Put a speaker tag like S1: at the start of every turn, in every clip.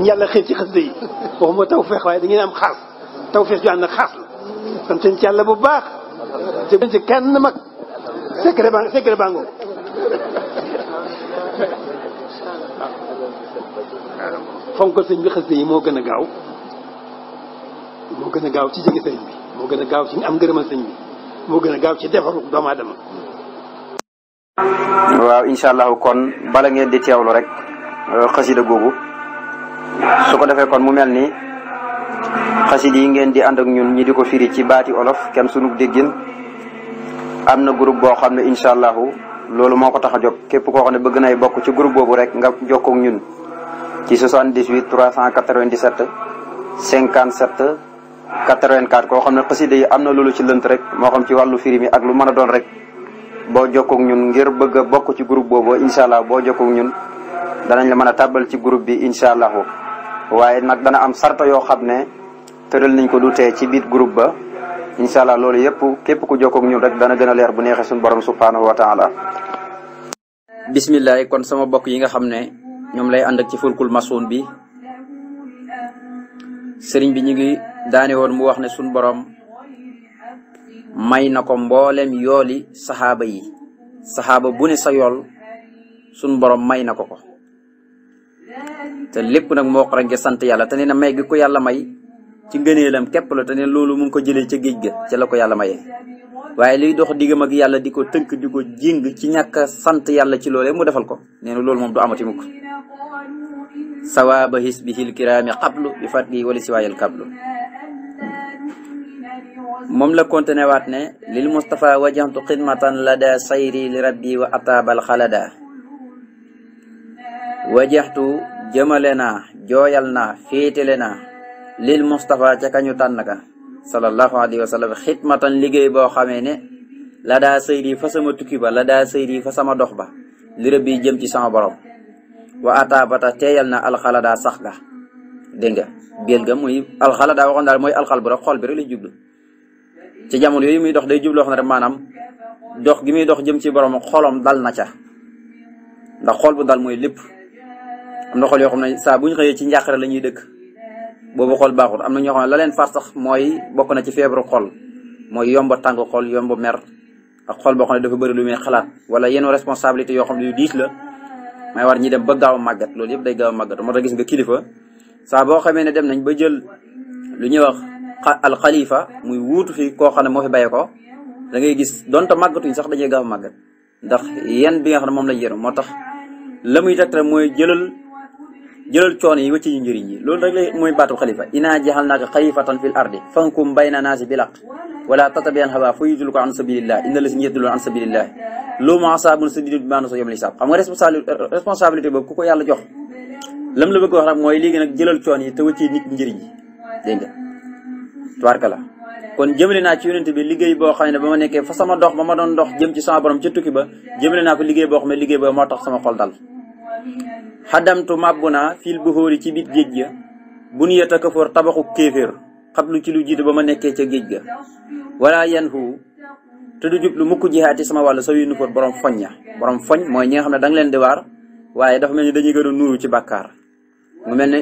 S1: yàlla xëy ci xasida yi waxuma tawfeex waaye da ngeen am xaas tawfeex ju ànd ak xaas la sant ci yàlla bu baax ci kenn mag secret bango fonk sëñ bi xasida yi moo gën a gaaw ci jege sëñ bi moo gën a gaaw ci am ngërëmal sëñ bi moo gën a gaaw ci defaru doomu aadama.
S2: waaw incha allahu kon bala ngeen di teewlu rek xasida googu su ko defee kon mu mel ni xasida yi ngeen di ànd ak ñun ñi di ko firi ci baati olof kenn sunu déggin am na groupe boo xam ne incha allahu loolu moo ko tax a jóg képp koo xam ne bëgg nay bokk ci groupe boobu rek nga jokkoo ak ñun ci 78 397 57 84 koo xam ne xasida yi am na loolu ci lënt rek moo xam ci wàllu firi mi ak lu mën a doon rek boo jokkoo ak ñun ngir bëgg a bokk ci groupe boobu incha allah boo jokkoo ak ñun danañ la mën a tàbbal ci groupe bi incha allahu waaye nag dana am sarta yoo xam ne tëral nañ ko du tee ci biir groupe ba incha allah loolu yëpp képp ku jokkoo ak ñun rek dana gën a leer bu neexee suñu borom subhanahu wa taala. bismillah kon sama bokk yi nga xam ne ñoom lay ànd ak ci fulkul masoon bi sëriñ bi ñu ngi daane woon mu wax ne suñu borom may na ko mboolem yooli saxaaba yi saxaaba bu ne sa yool suñu borom may na ko te lépp nag moo ko rek nga sant yàlla te nee na may gi ko yàlla may ci ngëneelam képp la te ne loolu mu ngi ko jëlee ca géej ga ca la ko yàlla mayee waaye liy dox diggam ak yàlla di ko tënk di ko jéng ci ñàkk sant yàlla ci loolee mu defal ko nee na loolu moom du amati mukk sawaaba hisbihil kiraami qablu bi fatli wala siwaayal kablu moom la continué waat ne lil Mustafa wajantu xidmatan lada sayri li rabbi wa ataabal xalada wajaxtu jëmale naa jooyal naa féetale naa lil Mustafa ca kañu tànn ka sallallahu alayhi wa sallam xidmatan liggéey boo xamee ne lada sayri fa sama tukki ba lada sayri fa sama dox ba li rabbi jëm ci sama borom wa ataabata teeyal na alxalada sax ga dégg nga biel ga muy alxalada waxoon daal mooy alxal bu rek xol bi rek lay jublu ci jamono yooyu muy dox day jublu wax na rek maanaam dox gi muy dox jëm ci borom xolom dal na ca ndax xol bu dal mooy lépp am na xol yoo xam ne saa bu ñu xëyee ci njàqare la ñuy dëkk boobu xol baaxul am na ñoo xam ne la leen far sax mooy bokk na ci feebaru xol mooy yomba tàng xol yomba mer ak xol boo xam ne dafa bëri lu muy xalaat wala yenn responsabilité yoo xam ne yu diis la may war ñi dem ba gaaw a màggat loolu yëpp day gaaw a màggat moo tax gis nga kilifa saa boo xamee ne dem nañ ba jël lu ñuy wax al xalifa muy wuutu fi koo xam ne moo fi bàyyee ko da ngay gis donte màggatuñ sax dañuy gaaw a màggat ndax yenn bi nga xam ne moom lañ yéru moo tax la muy tegtal mooy jëlal coono yi wëcc ñu njëriñ yi loolu rek la mooy baatu xalifa inaa jaxal naaka xalifatan fil ardi fankum bayna naasi bilaq wala tatabian hawa fa yudul ko an sabilillah inna la si yedduloon an sabilillah loo ma saabun sa didi bi maanaam sa yomli saab xam nga responsabilité boobu ku ko yàlla jox lam la bëgg wax rek mooy léegi nag jëlal coon yi te wëccee nit njëriñ yi dégg nga tubaarka la kon jëmale naa ci yonente bi liggéey boo xam ne ba ma nekkee fa sama dox ba ma doon dox jëm ci sama borom ca tukki ba jëmale naa ko liggéey boo xam ne liggéey boobu moo tax sama xol dal xadamtu màbbu naa fil buxóori ci biir géej ga bu nu yeta kafoor tabaxu kéeféer xablu ci lu jiitu ba ma nekkee ca géej ga wala yan hu te du jublu mukk jihaati sama wàll sa wi nu foot borom foñ ya borom foñ mooy ñi nga xam ne da nga leen di waar waaye dafa mel ni dañuy gën a nuuru ci bàkkaar mu mel ne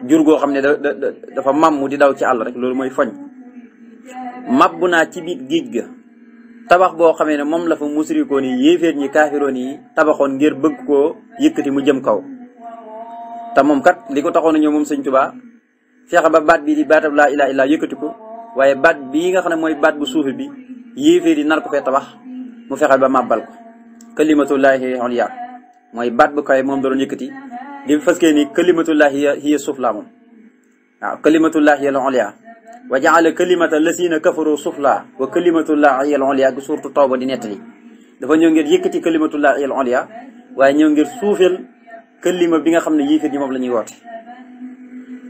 S2: jur goo xam ne dafa màmm di daw ci àll rek loolu mooy foñ màbbu naa ci biir géej ga tabax boo xamee ne moom la fa musrikoon yi yéeféer ñi kaafiroon yi tabaxoon ngir bëgg koo yëkkati mu jëm kaw te moom kat li ko taxoon a ñëw moom sëñ Tuubaa fexe ba baat bii di baatab laa ilaaha illallaah yëkkati ko waaye baat bii nga xam ne mooy baat bu suufi bi yéeféer yi nar ko fee tabax mu fexe ba màbbal ko kalimatullaahi ulya mooy baat bu kawe moom da doon yëkkati li faskee ni kalimatullaahi hiya sufla moom waaw kalimatullaahi hiya ulya wa jaala kalimata lasina kafaru sufla wa kalimatullahi al ulya gu suurtu tawba di nettali dafa ñëw ngir yëkkati kalimatullahi al ulya waaye ñëw ngir suufeel kalima bi nga xam ne yéeféer ñi moom la ñuy woote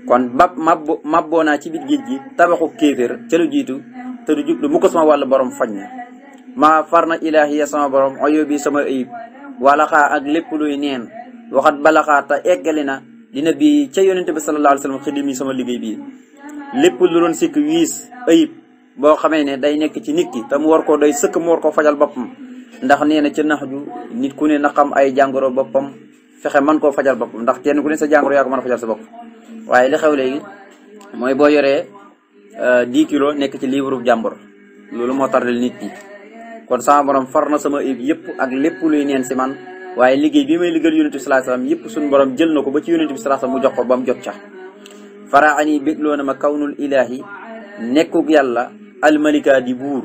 S2: kon mabboo naa ci biir géej gi tabaxu kéeféer ca lu jiitu te du jublu mu ko sama wàllu borom fañ na maa far na ilaahiya sama borom oyo bi sama ayib walaxaa ak lépp luy neen waxat balaxaa te eggali na dina bi ca yonente bi sallallahu alayhi wa sallam xidimi sama liggéey bii lépp lu doon sikk wiis ayib boo xamee ne day nekk ci nit ki te mu war koo day sëkk mu war koo fajal boppam ndax nee na ca nax ju nit ku ne na xam ay jàngoro boppam fexe mën koo fajal bopp ndax kenn ku ne sa jàngoro yaa ko mën a fajal sa bopp waaye li xew léegi mooy boo yoree 10 kilos nekk ci livre jàmbur loolu moo tardel nit ñi kon sama borom far na sama ayib yëpp ak lépp luy neen si man waaye liggéey bi may liggéeyal yonent bi sallallahu alayhi wasallam yëpp suñu borom jël na ko ba ci yonent bi sallallahu alayhi wasallam mu jox ko ba mu jot ca faraani bégloo na ma kawnul ilaahi nekkug yàlla almalika di buur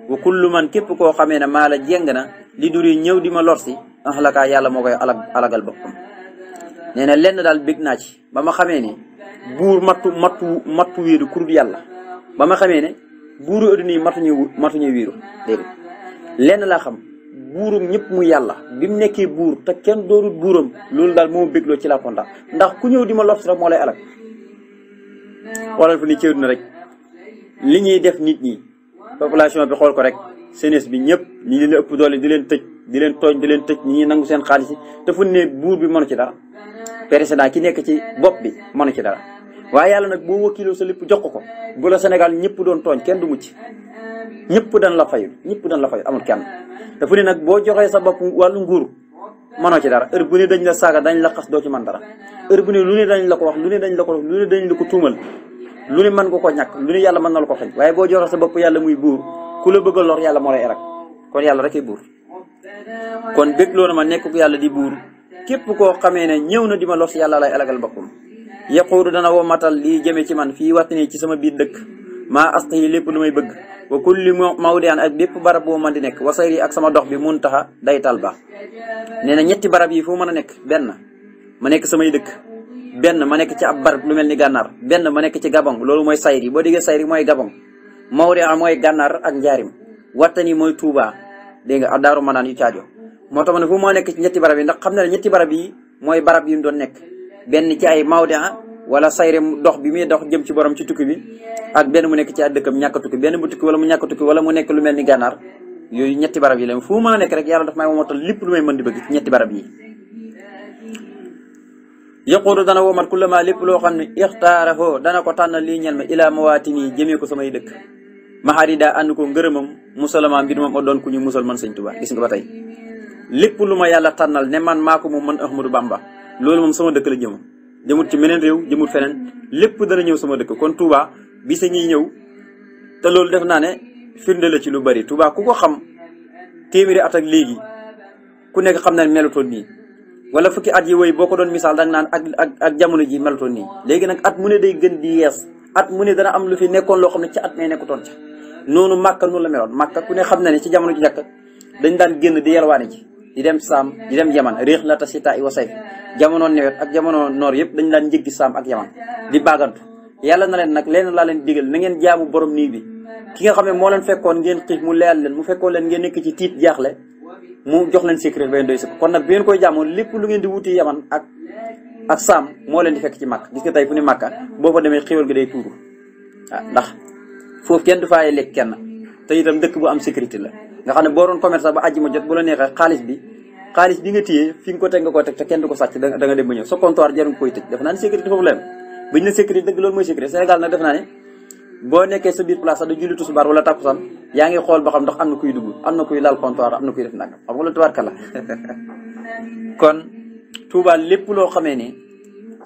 S2: wa kullu man képp koo xamee ne maa la jeng na li duri ñëw di ma lor si axlakaa yàlla moo koy alagal boppam nee na lenn daal bég naa ci ba ma xamee ne buur mattu wéeru kurut yàlla ba ma xamee ne buuru adduna yi matuñu wéeru dégg lenn laa xam buurum ñëpp mu yàlla bi mu nekkee buur te kenn doorut buuram loolu daal moo bégloo ci laa kontaan ndax ku ñëw di ma lor si rek moo lay alag xoolal fu ni ci àdduna rek li ñuy def nit ñi population bi xool ko rek jeunesse bi ñëpp ñi leen ëpp doole di leen tëj di leen tooñ di leen tëj ñi ñuy nangu seen xaalis yi te fu ne buur bi mënu ci dara président ki nekk ci bopp bi mënu ci dara waaye yàlla nag boo wakiiloo sa lépp jox ko bu la Sénégal ñëpp doon tooñ kenn du mucc ñëpp dañ la fayul amul kenn te fu ne nag boo joxee sa bopp wàllu nguur mënoo ci dara heure bu ne dañ la saaga dañ la xas doo ci mën dara heure bu ne lu ne dañ la ko wax lu ne dañ la ko tuumal lu ne mën nga ko ñàkk lu ne yàlla mën na la ko xëy waaye boo joxee sa bopp yàlla muy buur ku la bëgg a lor yàlla moo lay erak kon yàlla rek ay buur kon bég loolu ma nekk yàlla di buur képp koo xamee ne ñëw na di ma lor si yàlla lay alagal boppam yaquudu dana woo matal lii jëme ci man fii waxtani ci sama biir dëkk maa astahi lépp lu may bëgg wa kulli mawdian ak bépp barab boo mën di nekk wa sayri ak sama dox bi muntaha day tal ba nee na ñetti barab yi fu mën a nekk benn ma nekk samay dëkk benn ma nekk ci ab barab lu mel ni gànnaar benn ma nekk ci gabon loolu mooy sayri boo déggee sayri mooy gabon mawdian mooy gànnaar ak njaarim wattani mooy Touba dégg nga ak daaru manaan yu caajo moo tax ma ne fu moo nekk ci ñetti barab yi ndax xam ne ñetti barab yi mooy barab yi mu doon nekk benn ci ay mawdian wala sayri dox bi muy dox jëm ci borom ci tukki bi ak benn mu nekk ci ak dëkkam ñàkk tukki benn bu tukki wala mu ñàkk tukki wala mu nekk lu mel ni gànnaar yooyu ñetti barab yi la fu mën a nekk rek yàlla daf may womatal lépp lu may mën di bëgg ci ñetti barab yi yaquudu dana womat kullama lépp loo xam ne ixtaarafoo dana ko tànn lii ñel ma ilaa mawaatini jëmee ko samay dëkk maxaari daa ànd ko ngërëmam musalama mbir moom o doon ku ñu musal man sëñ Tuubaa gis nga ba tey lépp lu ma yàlla tànnal ne man maa ko moom man Ahmadou Bamba loolu moom sama dëkk la jëmut ci meneen réew jëmut feneen lépp dana ñëw sama dëkk kon Touba bi sa ñuy ñëw te loolu def naa ne firnde la ci lu bari Touba ku ko xam téeméeri at ak léegi ku nekk xam na ne melutoon nii wala fukki at yi woy boo ko doon misaal danga naan ak jamono ji melutoon nii léegi nag at mu ne day gën di yees at mu ne dana am lu fi nekkoon loo xam ne ci at mee nekkutoon ca noonu Màkka noonu la meloon Màkka ku ne xam na ne ci jamono ji njëkk dañ daan génn di yalwaane ji di dem saam di dem yaman réex la ta sita i wa sayf jamono nawet ak jamono noor yëpp dañ daan njëggi saam ak yaman di baagantu yàlla na leen nag leen laa leen digal na ngeen jaamu borom nii bi ki nga xam ne moo leen fekkoon ngeen xiif mu leyal leen mu fekkoon leen ngeen nekk ci tiit jaaxle mu jox leen sécurité ba doy si kon nag bu ngeen koy jaamoo lépp lu ngeen di wuti yaman ak saam moo leen di fekk ci màkk gis nga tey fu ni màkka boo fa demee xéwal gi day tuuru ndax foofu kenn du faaye lekk kenn te itam dëkk bu am sécurité la nga xam ne boo doon commerce ba àjji ma jot bu la neexee xaalis bi nga téye fi nga ko teg nga ko teg te kenn du ko sàcc da nga dem ba ñëw sa comptoir jarul koy tëj def naa ne sécurité foofu la buñ ne sécurité dëgg loolu mooy sécurité Sénégal nag def naa ne boo nekkee sa biir place sax da julli tisbaar wala takkusaan yaa ngi xool ba xam ndax am na kuy dugg am na kuy laal comptoir am na kuy def nangam xam nga lu tubaarkalla kon Touba lépp loo xamee ne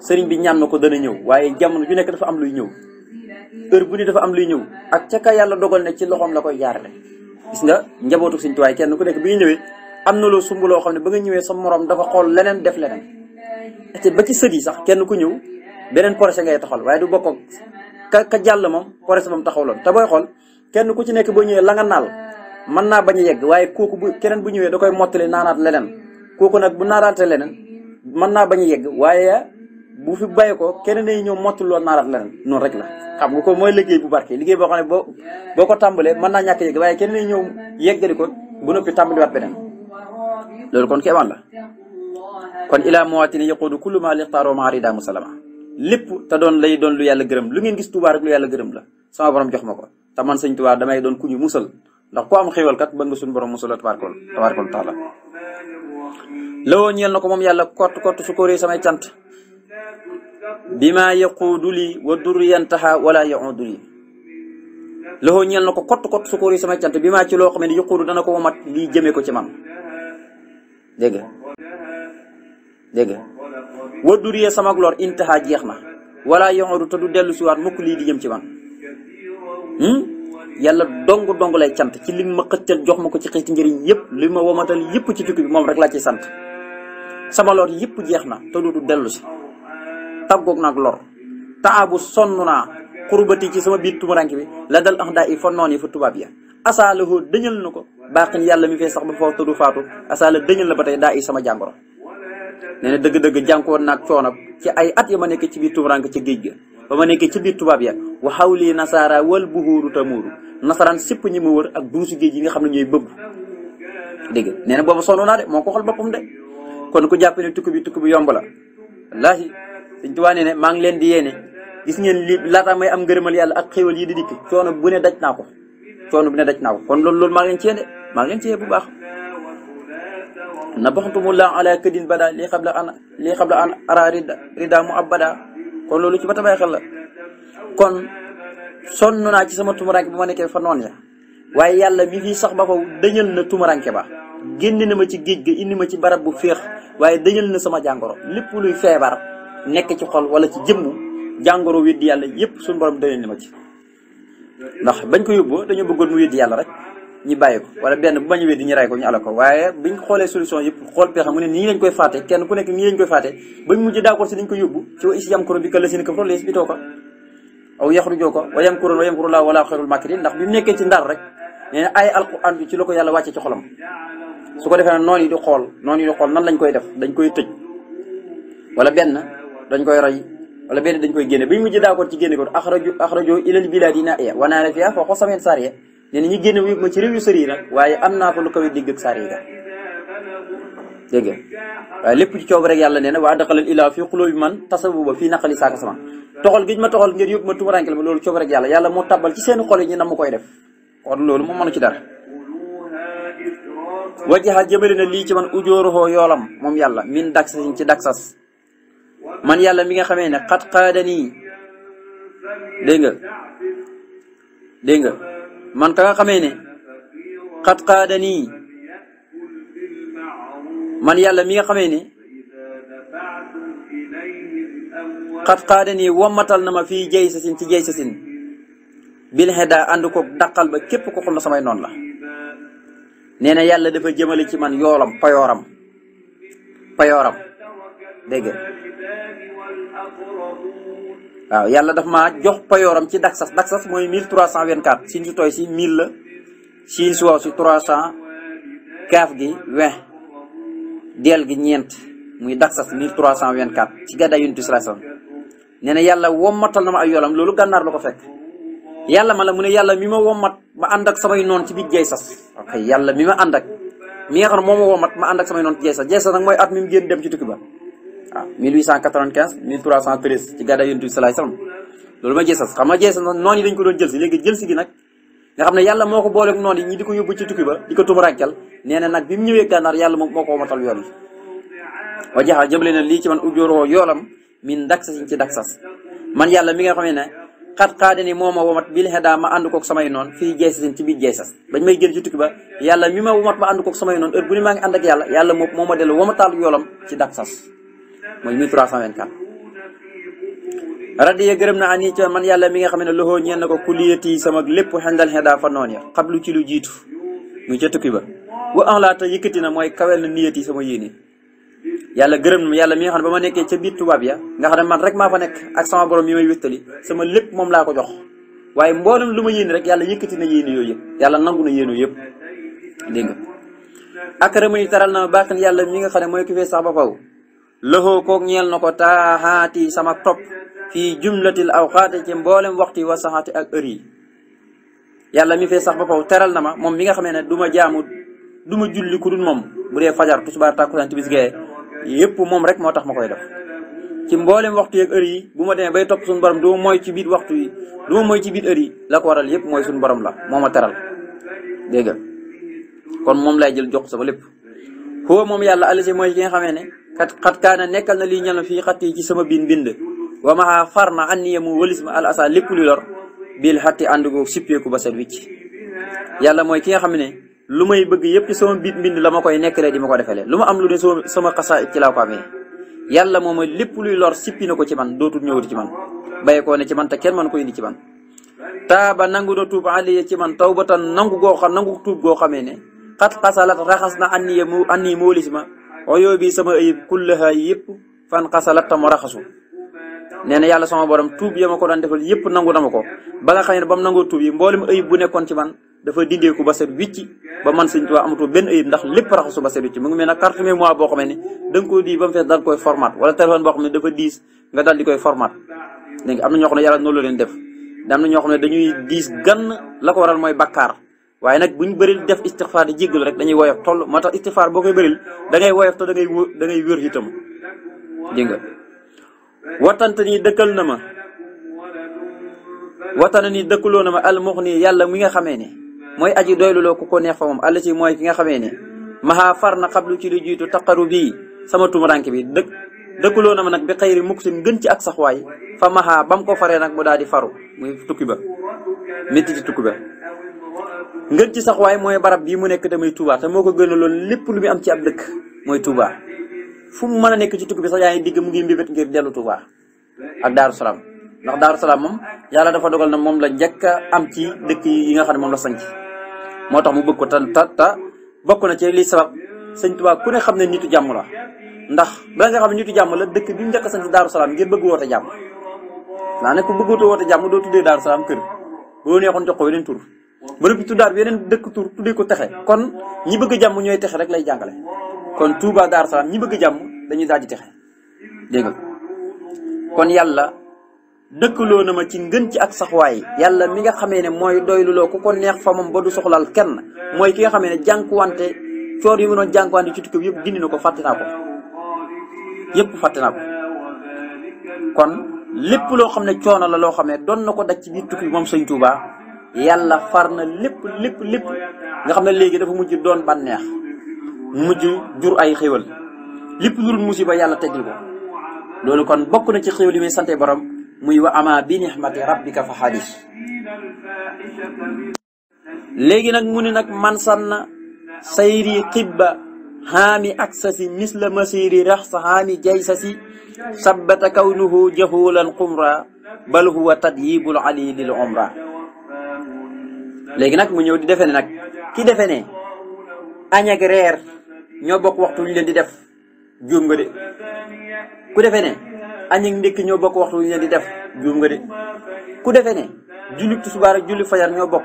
S2: sëriñ bi ñaan na ko dana ñëw waaye jamono ju nekk dafa am luy ñëw heure bu ni dafa am luy ñëw ak ca ka yàlla dogal ne ci loxoom la koy jaarale gis nga njabootu Sëriñ Tuubaa kenn ku nekk bi nga ñëwee am na loo sumb loo xam ne ba nga ñëwee sa morom dafa xool leneen def leneen te ba ci sët yi sax kenn ku ñëw beneen projet ngay taxawal waaye du bokk ka jàll moom projet moom taxawaloon te booy xool kenn ku ci nekk boo ñëwee la nga naal mën naa bañ a yegg waaye kooku bu keneen bu ñëwee da koy mottali naanaat leneen kooku nag bu naanaatee leneen mën naa bañ a yegg waaye bu fi bàyyi ko keneen ay ñëw mottali loolu naanaat leneen noonu rek la xam nga ko mooy liggéey bu barke liggéey boo xam ne boo ko tàmbalee mën naa ñàkk yegg waaye keneen ay ñëw yeggali ko bu noppi tàmbaliwaat beneen loolu kon kéemaan la kon ilaa muwatini yaquudu kullu ma lixtaaroo maarida musalama lépp te doon lay doon lu yàlla gërëm lu ngeen gis Touba rek lu yàlla gërëm la sama borom jox ma ko te man sëñ Touba damay doon ku ñu musal ndax ku am xéwal kat bëgg nga suñu borom musal tabaaraka taala lawoo ñeel na ko moom yàlla kott su ko ree samay cant bi ma yaquudu li wa durriyantaha wala yaquudu li lawoo ñeel na ko kott su ko ree samay cant bi maa ci loo xam ne yaquudu dana ko womat lii jëmee ko ci man dégg dégg nga wadduriye sama lor intaha jeex na wala yoxoru te du dellu si waat mukk lii di jëm ci man yàlla dong lay cant ci li ma xëccal jox ma ko ci xeeti njëriñ yëpp li ma womatal yëpp ci tukki bi moom rek laa ci sant sama lor yëpp jeex na te du dellu si tàggoog nag lor taabu sonn naa xurbati ci sama biir tumuranke bi la dal ax daa i fa noon yi fa tubaab ya asaalahoo dëñal na ko baaxin yàlla mi fee sax ba foofu te du faatu asaala dëñal na ba tey daa i sama jàngoro nee na dëgg-dëgg jànkoon naag coono ci ay at ya ma nekk ci biir tumuranke ca géej ga ba ma nekkee ci biir tubaab ya wa xawli nasaara wal buhuuru tamuuru nasaraan sépp ñi ma wër ak duusu géej yi nga xam ne ñooy bëgg dégg nee na boobu sonn naa de moo ko xool boppam de kon ku jàpp ne tukki bi yomb la wallaahi Sëñ Tuubaa nee ne maa ngi leen di yéene gis ngeen li laata may am ngërëmal yàlla ak xéwal yi di dikk coono bu ne daj naa ko kon loolu maa ngi leen ci yéene bu baax na baxtumullah ala kadin bada lii xabla an ara rida mu abada kon loolu ci ba tabay xel la kon sonn naa ci sama tumuranke ba ma nekkee fa noon ya waaye yàlla mi fii sax ba faw dëñal na tumuranke ba génn na ma ci géej ga indi ma ci barab bu féex waaye dëñal na sama jàngoro lépp luy feebar nekk ci xol wala ci jëmm jàngoro weddi yàlla yépp suñu borom dëñal na ma ci ndax bañ ko yóbbu dañoo bëggoon mu weddi yàlla rek ñi bàyyi ko wala benn bu bañ a weddi ñu ray ko ñu ala ko waaye biñ xoolee solution yëpp xool pexe mu ne nii lañ koy faate kenn ku nekk nii lañ koy faate bañ mujj d'accord si dañ ko yóbbu ci wa is yamkuru bika llaziina kafaru liyusbituuka aw yaxrujuuka wa yamkuruuna wa yamkuru llaahu wallaahu xayrul maakiriin ndax bi mu nekkee ci ndar rek nee na ay alquran bi ci la ko yàlla wàcce ci xolam su ko defee nag noonu yi di xool nan lañ koy def dañ koy tëj wala benn dañ koy rey wala benn dañ koy génne bi mujj d'accord ci génne ko axrajoo ilal bilaadi naa'iya wa naala fiihaa fawqa sab'iina saariya nee na ñu génne wu ma ci réew yu sori yi nag waaye am naa fa lu kawe digg ak saar yi ga dégg waaye lépp ci coob rek yàlla nee na waa daxalal ilaa fi xulóobi man tasabuba fii naqali saaka sama toxal giñ ma toxal ngir yóbbu ma tumuranke la ma loolu coob rek yàlla moo tabbal ci seen xol yi ñu nam koy def kon loolu moom mënu ci dara wajaxa jëmale na lii ci man ujóoruhoo yoolam moom yàlla min daksas ci daksas man yàlla mi nga xamee ne xat xaadanii dégg nga man ka nga xamee ne xat xaadanii man yàlla mi nga xamee ne xat xaadanii wommatal na ma fii jay sasin ci jay sasin bil xeddaa ànd ko daqal ba képp ko xam na samay noonu la nee na yàlla dafa jëmale ci man yoolam payooram dégg waaw yàlla daf maa jox payooram ci daksas mooy 1324 siin si tooy si 1000 la siin si waaw si 300 kaaf gi 20 deel gi ñeent muy daksas 1324 ci gàddaay Yonent bi sallallahu alayhi wasallam nee na yàlla wommatal na ma ay yoolam loolu gànnaar la ko fekk yàlla ma la mu ne yàlla mi ma wommat ma ànd ak samay noon ci biir Jaysas ok yàlla mi ma ànd ak mi nga xam ne moo ma wommat ma ànd ak samay noon ci Jaysas nag mooy at mi mu génn dem ci tukki ba waaw 1895 1313 ci gàddaay Yonent bi sallallahu alayhi wasallam loolu ma Jaysas xam nga Jaysas noonu yi dañ ko doon jël si léegi jël si gi nag nga xam ne yàlla moo ko booleeg noonu yi ñi di ko yóbbu ci tukki ba di ko tumurankal nee na nag bi mu ñëwee gànnaar yàlla moo ko wommatal yoon yi wa jaxa jëmale na lii ci man ujóoroo yoolam min daksasin ci daksas man yàlla mi nga xam ne xat xaadani moo ma womat bil xedaa ma ànd koog samay noon fii Jaysasin ci biir Jaysas bañ may jël ci tukki ba yàlla mi ma womat ma ànd koog samay noon heure bu ni maa ngi ànd ak yàlla moo ma dellu womatal yoolam ci daksas mooy 1324 radiya gërëm na ani ci man yàlla mi nga xam ne loxoo ñeen na ko kuliyati sama lépp xendal xedaa fa noon ya xablu ci lu jiitu muy ca tukki ba wa anlaata yëkkati na mooy kawel na niyati sama yéene yàlla gërëm na yàlla mi nga xam ne ba ma nekkee ca biir tubaab ya nga xam ne man rek maa fa nekk ak sama borom yi may wéttali sama lépp moom laa ko jox waaye mboolem lu ma yéene rek yàlla yëkkati na yéene yooyu yëpp yàlla nangu na yéene yëpp dégg nga akramani taral na baaxin yàlla mi nga xam ne mooy ki fee sax ba faw loxoo koog ñeel na ko taaxaati sama topp fii jumlatil awqaati ci mboolem waxtu yi wa saxaati ak heure yi yàlla mi fee sax ba faw teral na ma moom mi nga xamee ne du ma julli ku dul moom bu dee fajar tisbaar takkusaan timis gee yëpp moom rek moo tax ma koy def ci mboolem waxtu yeeg heure yi bu ma demee bay topp suñu borom du ma mooy ci biir waxtu yi du ma mooy ci biir heure yi la ko waral yëpp mooy suñu borom la moo ma teral dégg nga kon moom lay jël jox sama lépp foo moom yàlla alisi mooy ki nga xamee ne xat kaana nekkal na lii ñal na fii xat yi ci sama bind wa ma far na an niye mu walis ma al asa lépp lu lor bil xatti ànd goo sippeeku ba set wicc yàlla mooy ki nga xam ne lu may bëgg yëpp ci sama biir mbind la ma koy nekkalee di ma ko defalee lu ma am lu ne sama xasaa ci laa ko amee yàlla moom lépp luy lor sippi na ko ci man dootul ñëwati ci man bàyyi koo ne ci man te kenn mën ko indi ci man taaba nangu na tuub aliya ci man tawbatan nangu tuub goo xamee ne xat xasalat raxas na anni moolis ma oyoo bi sama ayib kullaha yëpp fan xasalat ta mu raxasu nee na yàlla sama borom tuub ya ma ko daan defal yëpp nangu na ma ko ba nga xam ne ba mu nangoo tuub yi mboolem ayib bu nekkoon ci man dafa dindeeku ba set wicci ba man Sëñ Tuubaa amatoo benn ayib ndax lépp raxasu ba set wicci mu ngi mel ne carte mémoire boo xamee ne da nga koo di ba mu fees daal koy format wala téléphone boo xam ne dafa diis nga daal di koy format dégg nga am na ñoo xam ne yàlla noonu la leen def am na ñoo xam ne dañuy diis gann la ko waral mooy bakkaar waaye nag buñ bëril def istixfaar di jéggalu rek dañuy woyof toll moo tax istixfaar boo koy bëril da ngay woyof te da ngay wér itam dégg nga watante nii dëkkal na ma watana nii dëkkaloo na ma almux nii yàlla mi nga xamee ne mooy aji doyluloo ku ko neex fa moom àll ci mooy ki nga xamee ne maxaa far na xablu ci lu jiitu taqaru bii sama tumuranke bi dëkkaloo na ma nag bi xëyri mukk sin gën ci ak saxwaay fa maxaa ba mu ko faree nag mu daal di faru muy tukki ba métti ci tukki ba ngën ci saxwaay mooy barab bii mu nekk damay Touba te moo ko gënaloon lépp lu muy am ci ab dëkk mooy Touba fu mu mën a nekk ci tukki bi sax yaa ngi digg mu ngi mbébét ngir dellu Touba ak Daaru Salaam ndax Daaru Salaam moom yàlla dafa dogal na moom la njëkk a am ci dëkk yi nga xam ne moom la sanc moo tax mu bëgg ko ta bokk na ci li sabab Sëñ Touba ku ne xam ne nitu jàmm la ndax ba nga xam ne nitu jàmm la dëkk bi mu njëkk a sanc Daaru Salaam ngir bëgg woote jàmm naa ne ku bëgg woote jàmm doo tuddee Daaru Salaam kër boo neexoon jox ko weneen tur ba noppi tuddaat yeneen dëkk tur tuddee ko texe kon ñi bëgg jàmm ñooy texe rek lay jàngale kon Touba Daaru Salaam ñi bëgg jàmm dañuy daal di texe dégg nga kon yàlla dëkkaloo na ma ci ngën ci ak saxwaay yàlla mi nga xamee ne mooy doyluloo ku ko neex fa moom ba du soxlaal kenn mooy ki nga xamee ne jànkuwante coor yi mu doon jànkuwante ci tukki bi yëpp dindi na ko fàtte naa ko kon lépp loo xam ne coono la loo xam ne doon na ko daj ci biir tukki bi moom Sëñ Touba yàlla far na lépp nga xam ne léegi dafa mujj doon bànneex mujj jur ay xéwal lépp lu dul musiba yàlla teggil ko loolu kon bokk na ci xéwal yi muy sante borom muy wa ama bi nihmati rabbika fa xadis léegi nag mu ne nag man sanna sayri xibba xaami aksasi misla masiri raxsa xaami jaysasi sabbata kawnuhu jahulan xumra bal huwa tadyibul ali lil umra léegi nag mu ñëw di defe ne nag ki defe ne añ ak reer ñoo bokk waxtu ñu leen di def juum nga de ku defe ne añ ak ndékki ñoo bokk waxtu ñu leen di def juum nga de ku defe ne julli tisbaar ak julli fajar ñoo bokk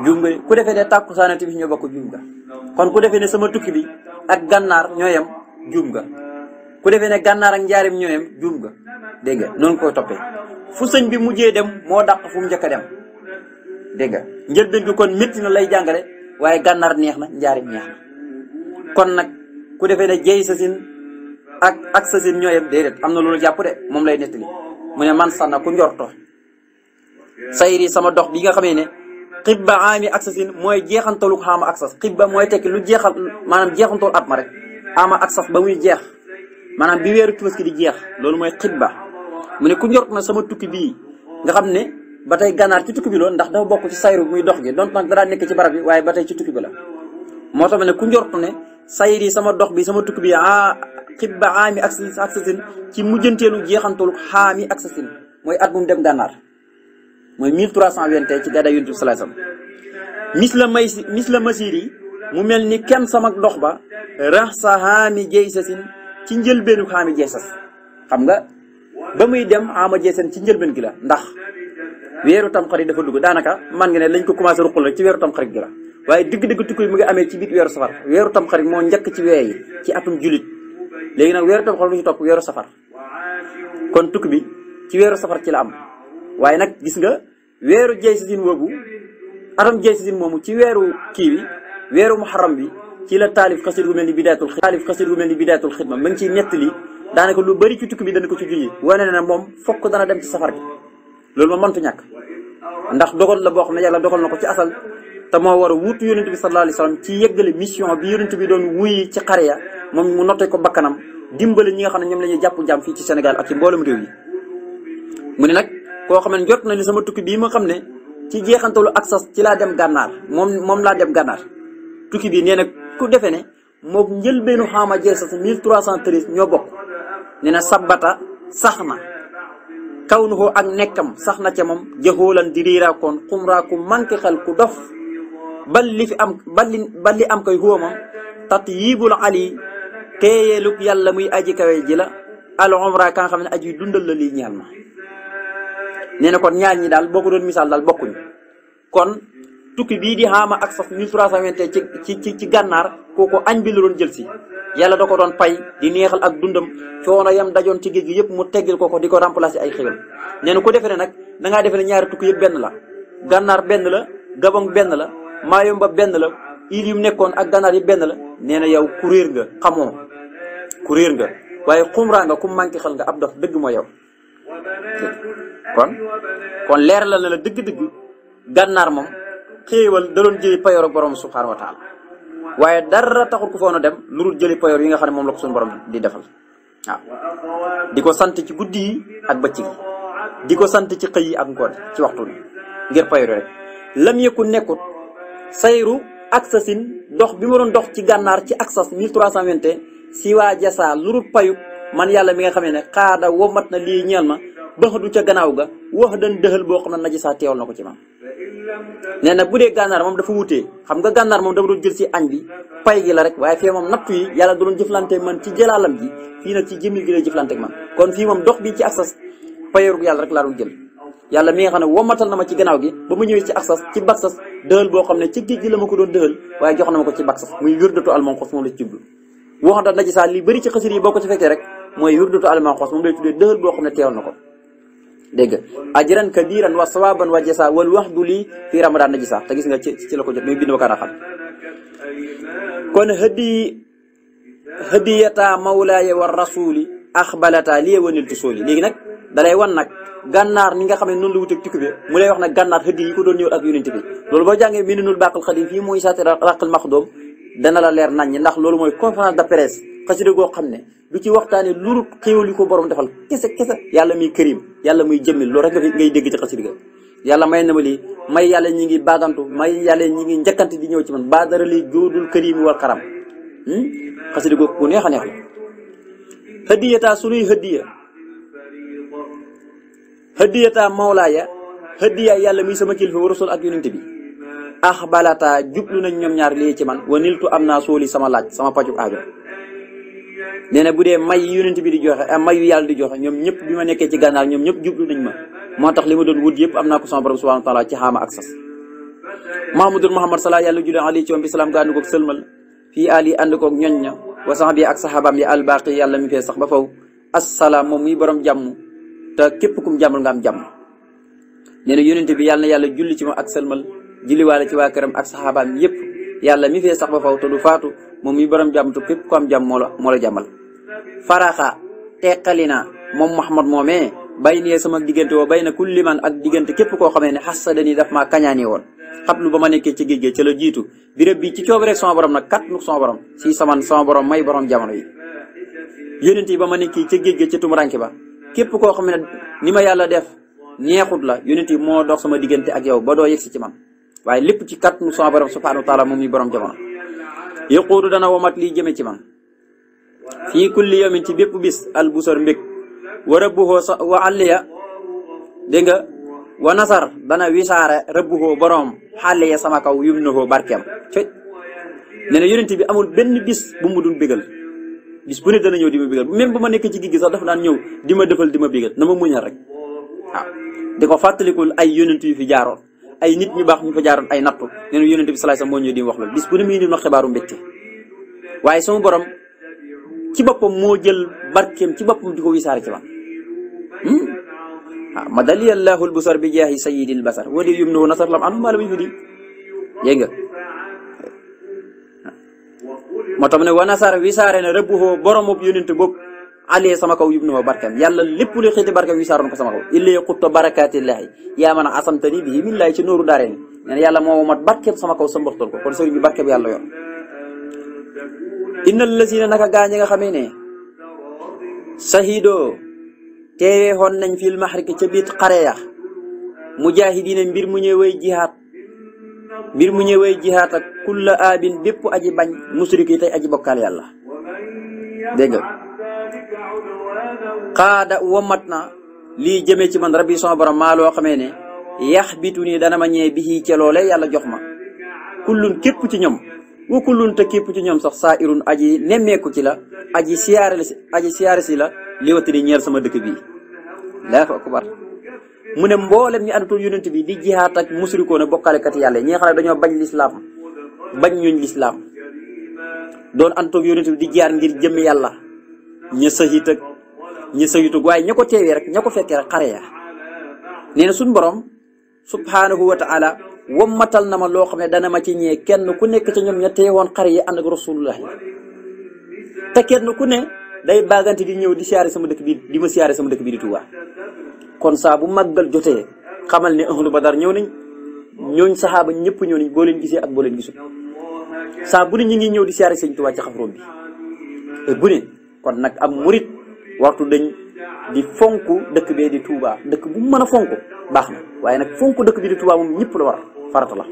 S2: juum nga de ku defe ne tàkkusaan ak timis ñoo bokk juum nga kon ku defe ne sama tukki bi ak gànnaar ñoo yem juum nga ku defee ne gànnaar ak njaarim ñoo yem juum nga dégg nga noonu koy toppee fu sëñ bi mujjee dem moo dàq fu mu njëkk a dem dégg nga njëlbeen bi kon métti na lay jàngale waaye gànnaar neex na njaarim neex na kon nag ku defee ne jey sa sin ak sa sin ñoo yem déedéet am na loolu jàpp de moom lay nettali mu ne man sànna ku njorto sayri sama dox bi nga xamee ne xibba aami ak sa sin mooy jeexantalu xaama ak sas xibba mooy tekki lu jeexal maanaam jeexantalu at ma rek ama ak sas ba muy jeex maanaam bi weeru Tabaski di jeex loolu mooy xibba mu ne ku njort na sama tukki bii nga xam ne ba tey gànnaar ci tukki bi loolu ndax dafa bokk ci sayru muy dox gi donte nag dara nekk ci barab bi waaye ba tey ci tukki bi la moo tax ma ne ku njort ne sayri sama dox bi sama tukki bi xibba aami ak sa sin ci mujjanteelu jeexantalu xaami ak sa sin mooy at bu mu dem gànnaar mooy 1321 ci gàddaay Yonent bi sallallahu alayhi wasallam mis la masiri mu mel ni kenn sama dox ba rax sa xaami jey sa sin ci njëlbeenu xaami jeesas xam nga ba muy dem ama jeesan ci njëlbeen gi la ndax weeru tamxarit dafa dugg daanaka man nga ne lañ ko commencé ruqal rek ci weeru tamxarit gi la waaye dëgg-dëgg tukki mu ngi amee ci biir weeru safar weeru tamxarit moo njëkk ci weer yi ci atum julit léegi nag weeru tamxarit lu ci topp weeru safar kon tukki bi ci weeru safar ci la am waaye nag gis nga weeru jeesasin boobu atum jeesasin moomu ci weeru kii bi weeru muharram bi ci la taalif xasir gu mel ni bidaayatul xidma ma ngi ciy nettali daanaka lu bëri ci tukki bi dana ko ci junji wane na moom fokk dana dem ci safar gi loolu ma mëntu ñàkk ndax dogal la boo xam ne yàlla dogal na ko ci asal te moo war a wuutu yonent bi sallallahu alayhi wasallam ci yeggale mission bi yonent bi doon wuyi ci xare ya moom mu noté ko bakkanam dimbali ñi nga xam ne ñoom la ñuy jàpp jàmm fii ci Sénégal ak ci mboolem réew yi mu ne nag koo xam ne jot na ni sama tukki bii ma xam ne ci jeexantalu ak sas ci laa dem gànnaar moom laa dem gànnaar tukki bi nee na ku defe ne moom njëlbeenu xaama jeesa 1313 ñoo bokk nee na sabata sax na kaw nu ko ak nekkam sax na ca moom jaxoolan di riiraakoon xumraa ku manqué xel ku dof bal li am koy huwa moom tat yibul ali teeyeelug yàlla muy aji kawe ji la al umra ka nga xam ne aji dundal la lii ñeel ma nee na kon ñaar ñi daal boo ko doon misaal daal bokkuñu kon tukki bii di xaama ak saf 1320 ci gànnaar kooku añ bi la doon jël si yàlla da ko doon pay di neexal ak dundam coono yam dajoon ci géej gi yëpp mu teggil ko di ko remplacer ay xéwal nee na ku defee ne nag da ngaa defee ne ñaari tukki yëpp benn la gànnaar benn la gabon benn la maayomba benn la il yu nekkoon ak gànnaar yi benn la nee na yow ku réer nga xamoo ku réer nga waaye xumraa nga ku manqué xel nga ab dof dëgg moo yow kon leer la ne la dëgg-dëgg gànnaar moom xéewal da doon jëli payoor ak borom subhaanahu wa taala waaye dara taxul ku foon a dem lu dul jëli payoor yi nga xam ne moom la ko suñu borom di defal waaw di ko sant ci guddi yi ak bëccëg yi di ko sant ci xëy yi ak ngoon ci waxtu bi ngir payoor rek lam yëkku nekkut sayru aksasin dox bi ma doon dox ci gànnaar ci aksas 1321 si waa jasa lu dul payu man yàlla mi nga xam ne xaada womat na lii ñeel ma bax du ca gannaaw ga wax dan dëxal boo xam ne naji saa teewal na ko ci man nee na bu dee gànnaar moom dafa wutee xam nga gànnaar moom dafa doon jël si añ bi pay gi la rek waaye fii moom nattu yi yàlla da doon jëflante man ci jëlaalam ji fii nag ci jëmil gi lay jëflante ak man kon fii moom dox bi ci aksas payoorug yàlla rek laa doon jël yàlla mi nga xam ne womatal na ma ci gannaaw gi ba ma ñëwee ci aksas ci baksas dëxal boo xam ne ci géej gi la ma ko doon dëxal waaye jox na ma ko ci baksas muy wirdatu alman xos moom la ci jublu wax da naji saa li bëri ci xasir yi boo ko ci fekkee rek mooy wirdatu alman xos moom lay tuddee dëxal boo xam ne teewal na ko dégg nga ajran kabiran wa sawaban wa jasa wal waxdu lii fii ramadan na gisa te gis nga ci la ko jot muy bind ba kaan xam kon hadiyata mawlaaya wa rasuli axbalata lii wanil tusóoli léegi nag dalay wan nag gànnaar ni nga xam ne noonu la wuteeg tukki bi mu lay wax nag gànnaar hëddi yi ko doon ñëw ak yonent bi loolu boo jàngee minunul baqal xadim fii mooy saati raqal maxdoom dana la leer nañ ndax loolu mooy conférence de presse xasida goo xam ne du ci waxtaane lu xéewal yu ko borom defal kese yàlla muy kërim yàlla muy jëmmil loolu rek ngay dégg ci xasida ga yàlla may na ma lii may yàlla ñi ngi baagantu may yàlla ñi ngi njëkkante di ñëw ci man baadara li joodul kërim wal xaram xasida goo ku neex a neex la hëddiyataa sunuy hëddiyataa mawlaaya hëddiya yàlla muy sama kilifa wa rasul ak yonent bi axbalata jublu nañ ñoom ñaar lii ci man wa niltu am naa sooli sama laaj sama paju aajo nee na bu dee may yonent bi di joxe may yu yàlla di joxe ñoom ñëpp bi ma nekkee ci gànnaar ñoom ñëpp jublu nañ ma moo tax li ma doon wut yëpp am naa ko sama borom subhanahu wa taala ci xaama ak sas mahamadul muhammad sala yàlla julli alayhi ci bi salaam ga ànd koog sëlmal fii ali ànd koog ñoñ ña wa sax bi ak saxaabaam yi albaqi yàlla mi fee sax ba faw assalaam moom muy borom jàmm te képp kum jàmmal nga am jàmm nee na yonent bi yàlla na yàlla julli ci ma ak sëlmal julliwaale ci waa këram ak saxaabaam yëpp yàlla mi fee sax ba faw te du faatu moom mi borom jàmm te képp ko am jàmm moo la jàmmal faraxa teqali na moom Muhammad moomee bay nee sama diggante woo bay na kulli man ak diggante képp koo xamee ne xasadani daf maa kañaani woon xablu ba ma nekkee ci géej ca la jiitu birëb bi ci coob rek sama borom nag kat nu sama borom si sama borom may borom jamono yi yónent yi ba ma nekkee ca géej ca tumuranke ba képp koo xam ne ni ma yàlla def neexut la yónent yi moo dox sama diggante ak yow ba doo yegsi ci man waaye lépp ci kat nu sama borom subhanahu wa taala moom mi borom jamono yëquudu dana womat lii jëme ci man fii kulli yawmin ci bépp bis al busar mbég wa rabbuhoo wa alliya dégg nga wa nasar dana wisaare rabbuhoo borom xàlle ya sama kaw yum nahoo barkeem fe nee na yonent bi amul benn bis bu mu dul bégal bis bu ne dana ñëw di ma bégal même bu ma nekk ci gigi sax dafa daan ñëw di ma defal di ma bégal na ma muñal rek waaw di ko fàttalikul ay yonent yu fi jaaroon ay nit ñu baax ñu fa jaaroon ay nattu nee na yonent bi salaay sax moo ñëw di wax loolu bis bu ne muy indi na xibaaru mbégte waaye sama borom ci boppam moo jël barkeem ci boppam di ko wisaare ci man waaw ma dali allahul busar bi jaahi sayyidil basar wala yum na nasar lam anu maa la muy fi di dégg nga moo tax ne wa nasar wisaare na rëbbuhoo boromub yonent bopp alee sama kaw yum na barkeem yàlla lépp lu xëyti barkeem wisaaroon ko sama kaw illee xutta barakatillahi yaa man a asamtani bii millahi ci nooru daare ni nee na yàlla moo mat barkeem sama kaw sa mboxtal ko kon sëriñ bi barkeem yàlla yor innal lazina naka gaa ñi nga xamee ne sahidoo teewee xoon nañ fil maxriki ca biit xare ya mujaahidiina mbir mu ñëwee jihaat mbir mu ñëwee jihaat ak kulla aabin bépp aji bañ musrik yi tey aji bokkaal yàlla dégg nga xaada womat na lii jëmee ci man rabbi sama borom maa loo xamee ne yax bitu nii dana ma ñee bi ca loole yàlla jox ma kullun képp ci ñoom wa kullun te képp ci ñoom sax saa irun aji nemmeeku ci la aji siyaare si la li wati di ñeel sama dëkk bii laa fa akbar mu ne mboolem ñi àndatul yonent bi di jihaat ak musrikoon a bokkaalekat yàlla ñi nga xam ne dañoo bañ lislaam bañ ñuñ lislaam doon àndatul yonent bi di jihaat ngir jëm yàlla ña sahit ak ña sahitug waaye ña ko teewee rek ña ko fekkee rek xare ya nee na suñ borom subhanahu wa taala wammatal na ma loo xam ne dana ma ci ñee kenn ku nekk ci ñoom ña teewoon xare yi ànd ak rasulullah te kenn ku ne day baagante di ñëw di siyaare sama dëkk bi di ma siyaare sama dëkk bi di Tuubaa kon saa bu màggal jotee xamal ne ahlu badar ñëw nañ ñooñ saxaaba ñëpp ñëw nañ boo leen gisee ak boo leen gisul saa bu ne ñu ngi ñëw di siyaare sëñ Tuubaa ci xafroom bi bu ne kon nag am murit waxtu dañ di fonk dëkk bee di Tuubaa dëkk bu mën a fonk baax na waaye nag fonk dëkk bi di Tuubaa moom ñëpp la war farata la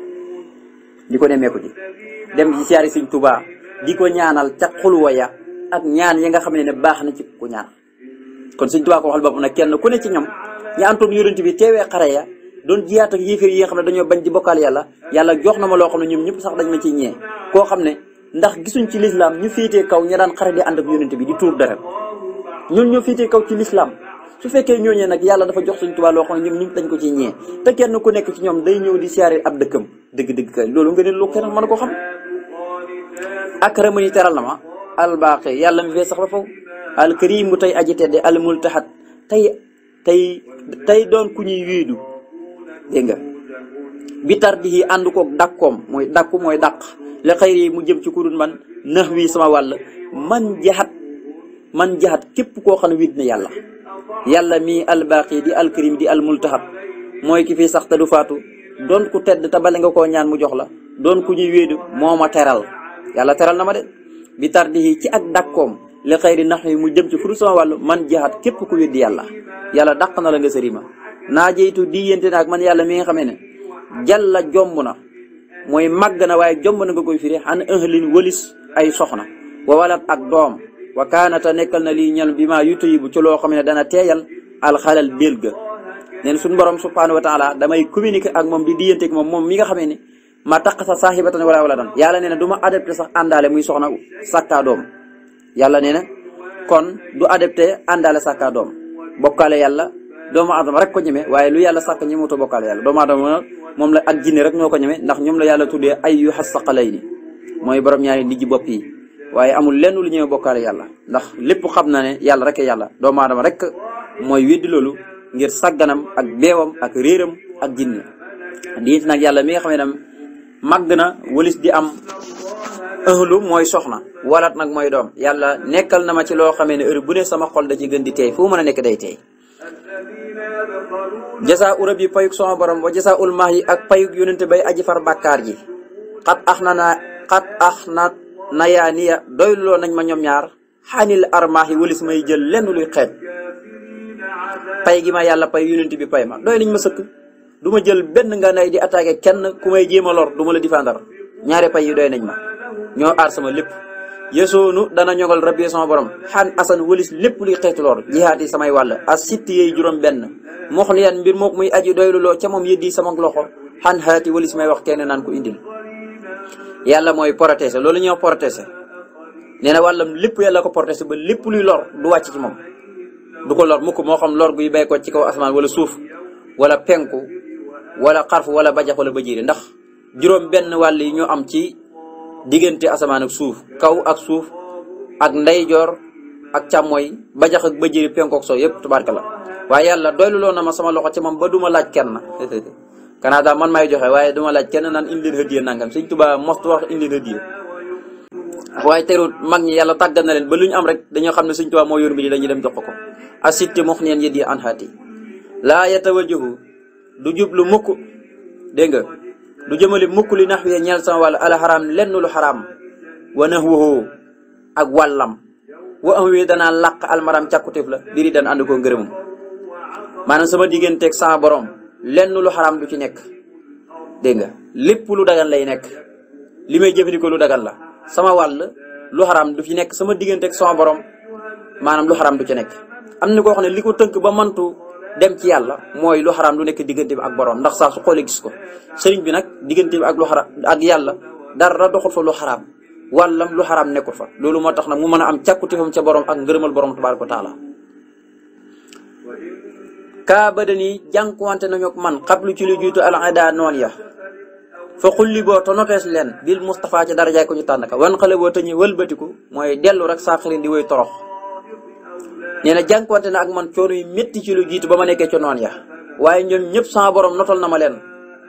S2: di ko nemmeeku ji dem di siyaare sëñ Tuubaa di ko ñaanal ca xulwa ya ak ñaan yi nga xam ne baax na ci ku ñaan kon sëñ Tuubaa ko waxal bopp nag kenn ku ne ci ñoom ñi antoon yonent bi teewee xare ya doon jiyaat ak yéeféer yi nga xam ne dañoo bañ di bokkaal yàlla yàlla jox na ma loo xam ne ñoom ñëpp sax dañ ma ciy ñee koo xam ne ndax gisuñ ci lislaam ñu féetee kaw ña daan xare di ànd ak yonent bi di tuur deret ñun ñoo féetee kaw ci lislaam su fekkee ñooñee nag yàlla dafa jox sëñ Tuubaa loo xam ne ñoom ñëpp dañ ko ciy ñee te kenn ku nekk ci ñoom day ñëw di siyaare ab dëkkam dëgg-dëgg kay loolu nga ne lu kenn mën ko xam akramani teral na ma albaqi yàlla mi fee sax ba faw alkarimu tey aji tedde almultahat tey doon ku ñuy wiidu dégg nga bi tar bi ànd koog dakkoom mooy dakku mooy dàq le xëyri yi mu jëm ci kurun man nax wi sama wàll man jaxat képp koo xam ne wiid na yàlla mii albaqi di alkarim di almultahat mooy ki fi sax te du faatu doon ku tedd te bale nga koo ñaan mu jox la doon ku ñuy wiidu moo ma teral yàlla teral na ma de bi tar bi ci ak dakkoom li xëyri nax yi mu jëm ci furu sama wàllu man jaxat képp ku weddi yàlla dàq na la nga sëri ma naa jeytu di yénte naag man yàlla mi nga xamee ne jàlla jomb na mooy màgg na waaye jomb na nga koy firi xan ëhlin wëlis ay soxna wa walat ak doom wa kaanata nekkal na lii ñal bi maa yutayibu ci loo xam ne dana teeyal alxalal bél ga neen suñu borom subhanahu wa taala damay communiquer ak moom di diyante ak moom mi nga xamee ne ma taq sa saaxibatan wala dan yàlla nee na du ma adapté sax àndaale muy soxna sàkkaa doom yàlla nee na kon du adapté àndaale sàkkaa doom bokkaale yàlla doomu adama rek ko ñeme waaye lu yàlla sàkk ñi mutu bokkaale yàlla doomu adama moom la ak jinne rek ñoo ko ñeme ndax ñoom la yàlla tuddee ay yu xasaqalayni mooy borom ñaari ndiggi bopp yi waaye amul lenn lu ñëwee bokkaale yàlla ndax lépp xam na ne yàlla rek yàlla doomu adama rek mooy weddi loolu ngir sàgganam ak beewam ak réeram ak jinne diit nag yàlla mi nga xam ne dam màgg na wëlis di am ëhlu mooy soxna walat nag mooy doom yàlla nekkal na ma ci loo xamee ne heure bu ne sama xol da ci gën di teey fu mën a nekk day teey jasa urab yi payug sama borom wa jasa ul max yi ak payug yonente bay aji far bàkkaar ji xat ax na yaa niya doyloo nañ ma ñoom ñaar xaanil armaax yi walis may jël lenn luy xeet pay gi ma yàlla pay yonente bi pay ma doy nañ ma sëkk du ma jël benn nga nay di attaqué kenn ku may jéem a lor du ma la défendre ñaari pay yi doy nañ ma ñoo aar sama lépp yesoonu dana ñogal rabbi sama borom xaan asan wëlis lépp luy xeetu lor jihaat yi samay wàll a sitti yeey juróom benn mox ni yan mbir mook muy aji doylu loo ca moom yëddi sama loxo xaan xaati wëlis may wax kenn naan ko indil yàlla mooy protéger loolu ñoo protéger nee na wàllam lépp yàlla ko protéger ba lépp luy lor du wàcc ci moom du ko lor mukk moo xam lor guy bay ko ci kaw asamaan wala suuf wala penku wala xarfu wala bajax wala bajiiri ndax juróom benn wàll yi ñoo am ci diggante asamaan ak suuf kaw ak suuf ak ndeyjoor ak càmmooy bajax ak bajiiri penku ak soo yëpp tubaarka la waaye yàlla doylu loo na ma sama loxo ci moom ba duma laaj kenn kanaa daal man may joxe waaye duma laaj kenn naan indi leen hëddiya nangam Sëñ Tuubaa mostu wax indi leen hëddiya waaye terut mag ñi yàlla tàggat na leen ba lu ñu am rek dañoo xam ne Sëñ Tuubaa moo yor bi di dañuy dem jox ko asitti mox neen yëddi an haati laa yatawajjahu du jublu mukk dégg nga du jëmale mukk li nax wee ñeel sama wàll ala xaraam lenn lu xaraam wa nahwuhu ak wàllam wa am wee danaa làq almaram càkkutéef la biri dan ànd koo ngërëmam maanaam sama digganteeg sama borom lenn lu xaraam du ci nekk dégg nga lépp lu dagan lay nekk li may jëfandikoo lu dagan la sama wàll lu xaraam du fi nekk sama diggante ak sama borom maanaam lu xaraam du ci nekk. am na koo xam ne li ko tënk ba mantu dem ci yàlla mooy lu xaraam du nekk diggante bi ak borom ndax saa su xoolee gis ko sëriñ bi nag diggante bi ak lu xaraam ak yàlla dara doxul fa lu xaraam wàllam lu xaraam nekkul fa loolu moo tax nag mu mën a am càkkutéefam ca borom ak ngërëmal borom tabaaraka wa taala. kaa badani jànkuwante nañu ak man xablu ci lu jiitu al ada noon ya fa xulli boo te notees leen bil Mustafa ci darajaay ko ñu tànn ka wan xale boo te ñu wëlbatiku mooy dellu rek saa xarin di woy torox nee na jànkuwante na ak man coono yu métti ci lu jiitu ba ma nekkee ca noon ya waaye ñoom ñëpp sama borom notal na ma leen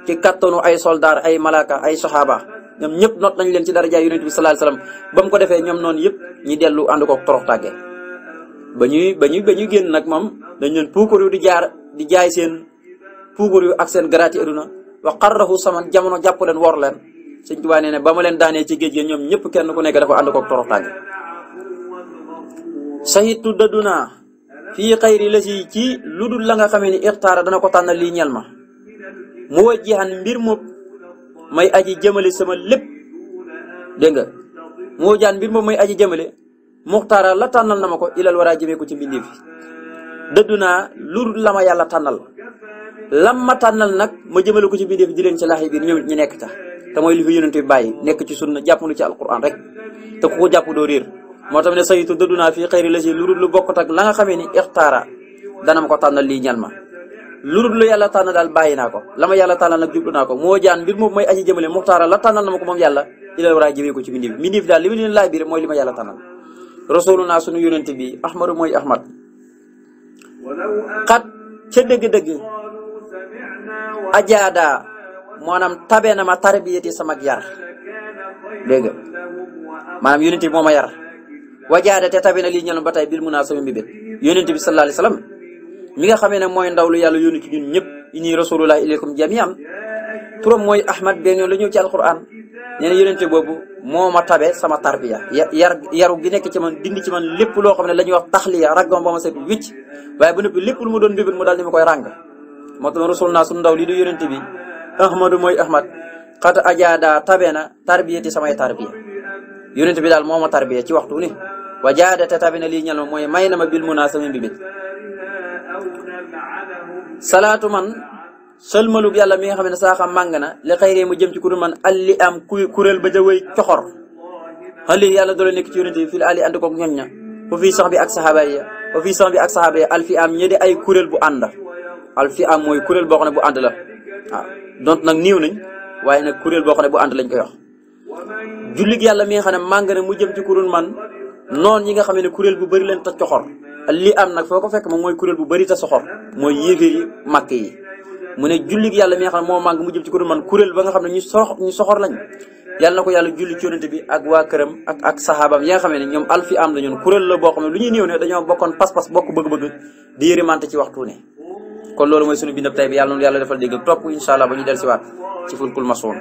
S2: ci kattanu ay soldaar ay malaka ay saxaaba ñoom ñëpp not nañ leen ci darajaay yonent bi sallallahu alayhi wasallam ba mu ko defee ñoom noonu yëpp ñi dellu ànd ko torox tàggee ba ñuy génn nag moom dañ leen puukar yu di jaay seen puukar yu ak seen garaati aduna wa qarrahu saman jamono jàpp leen wor leen Sëñ Tuubaa nee ne ba ma leen daanee ci géej gi ñoom ñëpp kenn ku nekk dafa ànd ko torox tàgge sahitu dëddu naa fii xayri la si ci lu dul la nga xamee ni ixtaara dana ko tànnal lii ñel ma mu wajjihan mbir mu may aji jëmale sama lépp dégg nga mu wajjihan mbir moom may aji jëmale muxtaara la tànnal na ma ko ilal war a jëmee ko ci mbindeef fi dëddu naa lu dul la ma yàlla tànnal lam ma tànnal nag ma jëmale ko ci mbindeef di leen ci laaxi biir ñoom ñi nekk ta te mooy li fi yonent bi bàyyi nekk ci sunna jàpp lu ci alquran rek te ku ko jàpp doo réer moo tax ne sayitu dëddu naa fii xëyri la si lu dul lu bokkut ak la nga xamee ni ixtaara dana ma ko tànnal lii ñal ma lu dul lu yàlla tànn daal bàyyi naa ko la ma yàlla tànnal nag jublu naa ko moo jaan mbir moom may aji jëmale muxtaara la tànnal na ma ko moom yàlla ilal war a jëmee ko ci mbindeef daal li mu leen laaj biir mooy li ma yàlla tànnal rasuluna sunu yonent bi ahmadu mooy ahmad xat ca dëgg-dëgg ajaada maanaam tabe na ma tarbiyati sama yar dégg nga maanaam yonent bi moo ma yar wajaada te tabe na lii ñel ba tey bil munaa sama mbibét yonent bi sallallahu alayhi wasallam mi nga xamee ne mooy ndaw lu yàlla yónni ci ñun ñëpp inni rasulullah ilaykum jami'an turam mooy ahmad benn yoon la ñëw ci alquran nee na yonent boobu moo ma tabe sama tarbiya yaru gi nekk ci man dindi ci man lépp loo xam ne la ñuy wax taxliya raggam ba ma set wicc waaye ba noppi lépp lu mu doon mbébét mu daal di ma koy ràng moo tax rasul naa suñu ndaw lii di yonent bi ahmadu mooy ahmad xata ajaada tabe na tarbiyati samay tarbiya yonent bi daal moo ma tarbiya ci waxtu ni wa jaada te tabe na lii ñal ma mooy may na ma bil munaa sama mbibét salaatu man sëlmalug yàlla mi nga xam ne saa xam màng na li xëyree mu jëm ci kuréel man alli am kuréel ba jawey coxor xali yàlla doole nekk ci yonent bi fii ali ànd koog ñoñ ña ba fii sax bi ak saxaaba yi ba fii sax bi ak saxaaba yi alfi am ñe di ay kuréel bu ànd alfi am mooy kuréel boo xam ne bu ànd la waaw donc nag niiw nañ waaye nag kuréel boo xam ne bu ànd lañ koy wax jullig yàlla mi nga xam ne màng na mu jëm ci kuréel man noon ñi nga xam ne kuréel bu bëri leen ta coxor li am nag foo ko fekk moom mooy kuréel bu bëri ta soxor mooy yéeféer yi màkk yi mu ne jullig yàlla mi nga xam ne moo màng mu jëm ci kuréel man kuréel ba nga xam ne ñu soxor lañ yàlla na ko yàlla julli ci yonent bi ak waa këram ak saxaabam yi nga xam ne ñoom alfi am la ñun kuréel la boo xam ne lu ñuy néew ne dañoo bokkoon pas-pas bokk bëgg-bëgg di yërimante ci waxtu ne kon loolu mooy sunu bindab tey bi yàlla noonu yàlla defal dégg topp incha allah ba ñu del siwaat ci fulkul masoon